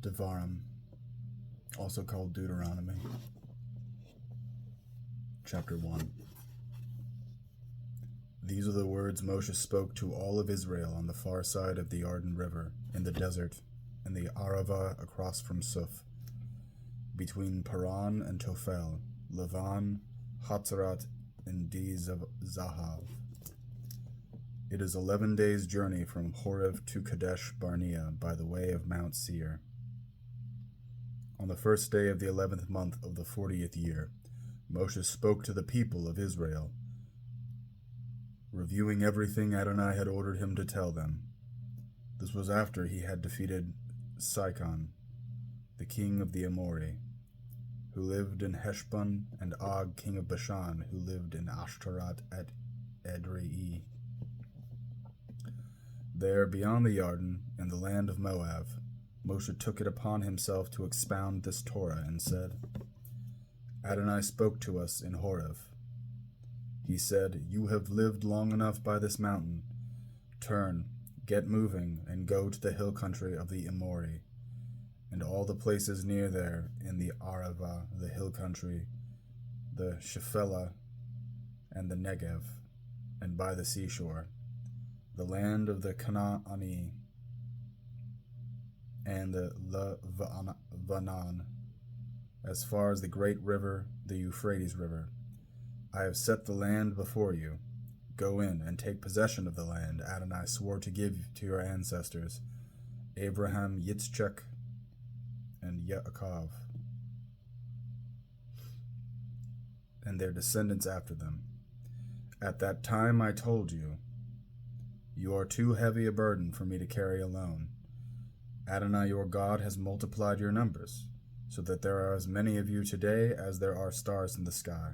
Devarim, also called Deuteronomy, chapter 1. These are the words Moshe spoke to all of Israel on the far side of the Jordan River, in the desert, in the Arava across from Suf, between Paran and Tophel, Lavan, Hatzarat, and Di-Zahav. It is 11 days' journey from Horeb to Kadesh Barnea by the way of Mount Seir. On the first day of the 11th month of the 40th year, Moshe spoke to the people of Israel, reviewing everything Adonai had ordered him to tell them. This was after he had defeated Sihon, the king of the Amori, who lived in Heshbon, and Og, king of Bashan, who lived in Ashtaroth at Edrei. There, beyond the Jordan, in the land of Moab, Moshe took it upon himself to expound this Torah and said, Adonai spoke to us in Horeb. He said, You have lived long enough by this mountain. Turn, get moving, and go to the hill country of the Amori, and all the places near there in the Arava, the hill country, the Shephelah, and the Negev, and by the seashore, the land of the Canaani, and the Levanon, as far as the great river, the Euphrates River. I have set the land before you. Go in and take possession of the land Adonai swore to give to your ancestors, Abraham, Yitzchak, and Yaakov, and their descendants after them. At that time I told you, You are too heavy a burden for me to carry alone. Adonai your God has multiplied your numbers, so that there are as many of you today as there are stars in the sky.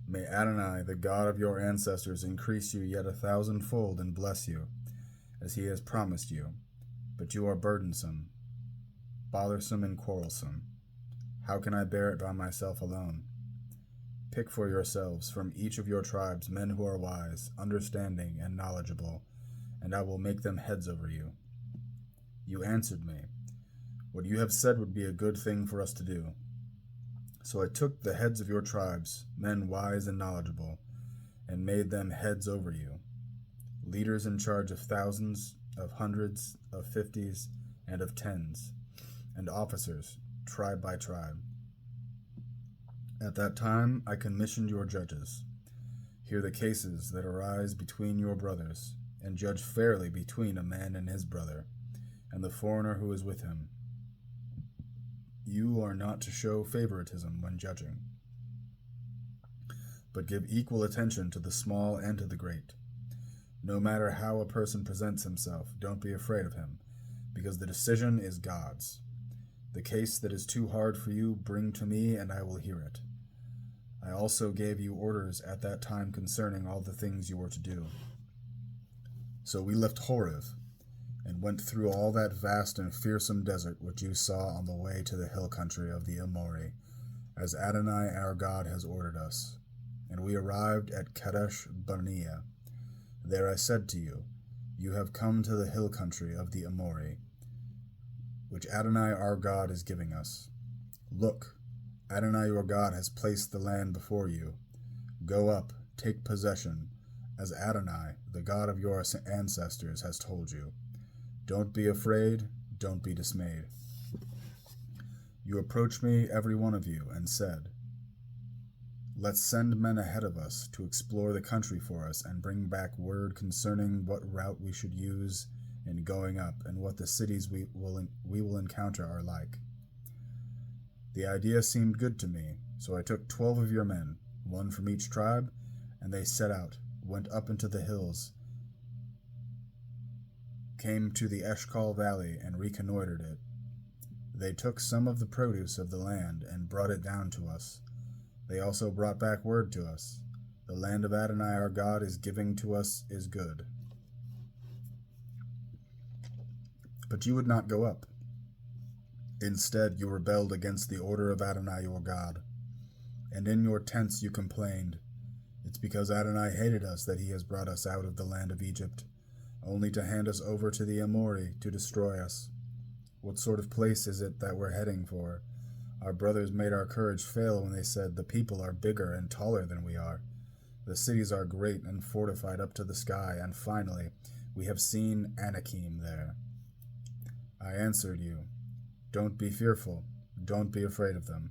May Adonai, the God of your ancestors, increase you yet 1,000-fold and bless you, as he has promised you. But you are burdensome, bothersome, and quarrelsome. How can I bear it by myself alone? Pick for yourselves from each of your tribes men who are wise, understanding, and knowledgeable, and I will make them heads over you. You answered me, What you have said would be a good thing for us to do. So I took the heads of your tribes, men wise and knowledgeable, and made them heads over you, leaders in charge of thousands, of hundreds, of fifties, and of tens, and officers, tribe by tribe. At that time I commissioned your judges. Hear the cases that arise between your brothers, and judge fairly between a man and his brother, and the foreigner who is with him. You are not to show favoritism when judging, but give equal attention to the small and to the great. No matter how a person presents himself, don't be afraid of him, because the decision is God's. The case that is too hard for you, bring to me, and I will hear it. I also gave you orders at that time concerning all the things you were to do. So we left Horeb, and went through all that vast and fearsome desert which you saw on the way to the hill country of the Amori, as Adonai our God has ordered us. And we arrived at Kadesh Barnea. There I said to you, You have come to the hill country of the Amori, which Adonai our God is giving us. Look, Adonai your God has placed the land before you. Go up, take possession, as Adonai, the God of your ancestors, has told you. Don't be afraid, don't be dismayed. You approached me, every one of you, and said, Let's send men ahead of us to explore the country for us and bring back word concerning what route we should use in going up and what the cities we will encounter are like. The idea seemed good to me, so I took 12 of your men, one from each tribe, and they set out, went up into the hills, came to the Eshcol Valley and reconnoitered it. They took some of the produce of the land and brought it down to us. They also brought back word to us. The land of Adonai our God is giving to us is good. But you would not go up. Instead, you rebelled against the order of Adonai your God, and in your tents you complained. It's because Adonai hated us that he has brought us out of the land of Egypt, only to hand us over to the Amori to destroy us. What sort of place is it that we're heading for? Our brothers made our courage fail when they said, the people are bigger and taller than we are. The cities are great and fortified up to the sky, and finally, we have seen Anakim there. I answered you, don't be fearful, don't be afraid of them.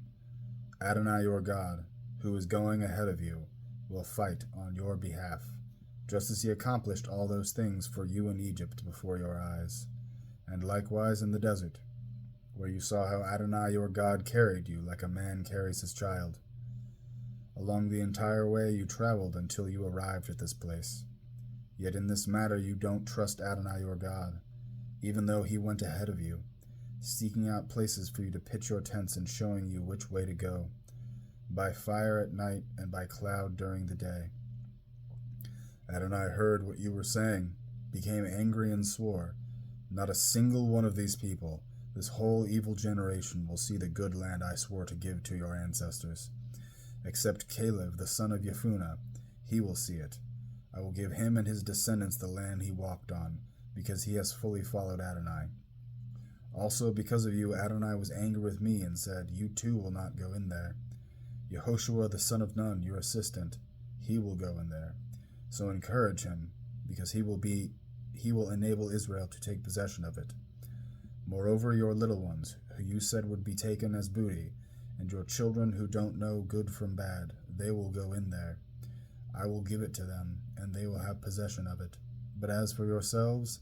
Adonai your God, who is going ahead of you, will fight on your behalf, just as he accomplished all those things for you in Egypt before your eyes, and likewise in the desert, where you saw how Adonai your God carried you like a man carries his child. Along the entire way you traveled until you arrived at this place. Yet in this matter you don't trust Adonai your God, even though he went ahead of you, seeking out places for you to pitch your tents and showing you which way to go, by fire at night and by cloud during the day. Adonai heard what you were saying, became angry and swore, not a single one of these people, this whole evil generation, will see the good land I swore to give to your ancestors. Except Caleb, the son of Jephunneh, he will see it. I will give him and his descendants the land he walked on, because he has fully followed Adonai. Also because of you, Adonai was angry with me and said, you too will not go in there. Yehoshua the son of Nun, your assistant, he will go in there. So encourage him, because he will enable Israel to take possession of it. Moreover, your little ones, who you said would be taken as booty, and your children who don't know good from bad, they will go in there. I will give it to them, and they will have possession of it. But as for yourselves,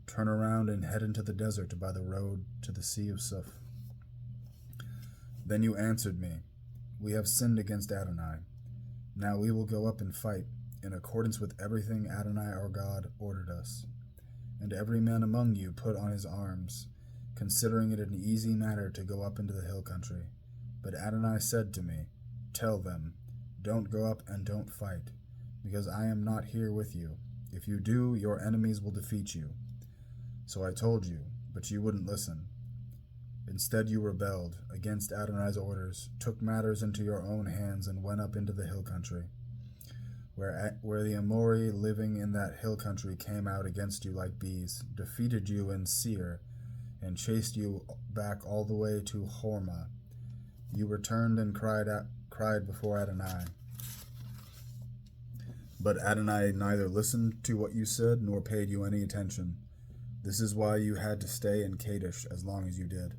turn around and head into the desert by the road to the Sea of Suf. Then you answered me, we have sinned against Adonai. Now we will go up and fight, in accordance with everything Adonai our God ordered us. And every man among you put on his arms, considering it an easy matter to go up into the hill country. But Adonai said to me, tell them, don't go up and don't fight, because I am not here with you. If you do, your enemies will defeat you. So I told you, but you wouldn't listen. Instead you rebelled against Adonai's orders, took matters into your own hands, and went up into the hill country, where the Amori living in that hill country came out against you like bees, defeated you in Seir, and chased you back all the way to Hormah. You returned and cried before Adonai. But Adonai neither listened to what you said nor paid you any attention. This is why you had to stay in Kadesh as long as you did.